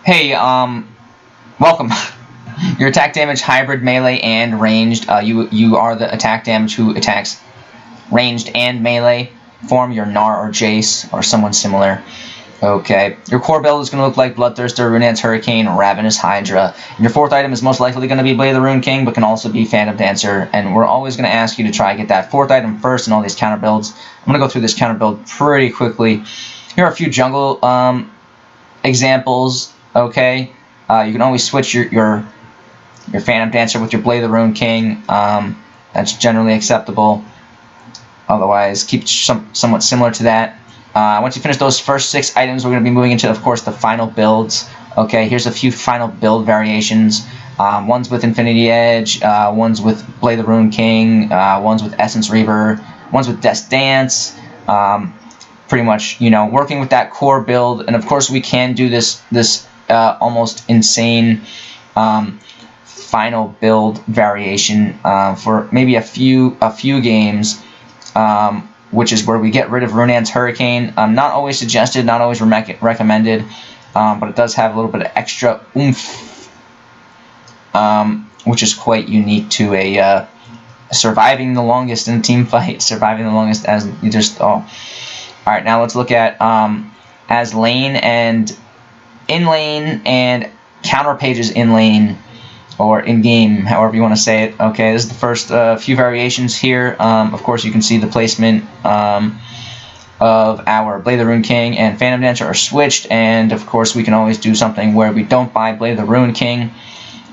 Hey, welcome. Your attack damage, hybrid, melee, and ranged. You are the attack damage who attacks ranged and melee. Form your Gnar or Jace or someone similar. Okay. Your core build is going to look like Bloodthirster, Runedanc's Hurricane, Ravenous Hydra. And your fourth item is most likely going to be Blade of the Ruined King, but can also be Phantom Dancer. And we're always going to ask you to try to get that fourth item first in all these counter builds. I'm going to go through this counter build pretty quickly. Here are a few jungle examples. Okay. You can always switch your Phantom Dancer with your Blade of the Ruined King. That's generally acceptable. Otherwise, keep somewhat similar to that. Once you finish those first 6 items, we're going to be moving into, of course, the final builds. Okay, here's a few final build variations. One's with Infinity Edge, one's with Blade of the Ruined King, one's with Essence Reaver, one's with Death's Dance. Pretty much, you know, working with that core build. And of course, we can do this almost insane final build variation for maybe a few games. Which is where we get rid of Runedanc's Hurricane. Not always suggested, not always recommended, but it does have a little bit of extra oomph, which is quite unique to a surviving the longest in a team fight, surviving the longest as you just, oh. Alright, now let's look at as lane and in lane and counter pages in lane, or in-game, however you want to say it. Okay, this is the first few variations here. Of course, you can see the placement of our Blade of the Ruined King and Phantom Dancer are switched, and of course, we can always do something where we don't buy Blade of the Ruined King.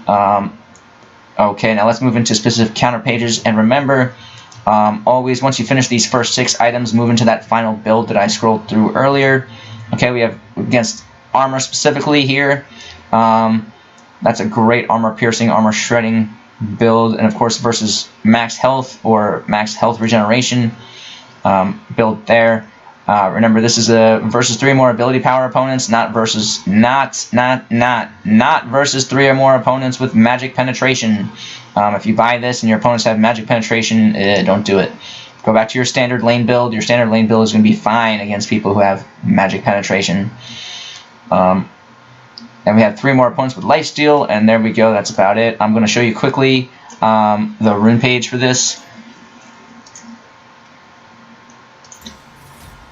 Okay, now let's move into specific counter pages, and remember, always, once you finish these first 6 items, move into that final build that I scrolled through earlier. Okay, we have against armor specifically here. That's a great armor piercing, armor shredding build, and of course versus max health or max health regeneration build there. Remember, this is a versus 3 or more ability power opponents, not versus versus 3 or more opponents with magic penetration. If you buy this and your opponents have magic penetration, don't do it. Go back to your standard lane build. Your standard lane build is going to be fine against people who have magic penetration. And we have 3 more opponents with lifesteal, and there we go, that's about it. I'm going to show you quickly the rune page for this.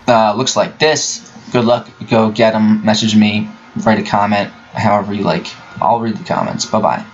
Looks like this. Good luck, go get them, message me, write a comment, however you like. I'll read the comments. Bye-bye.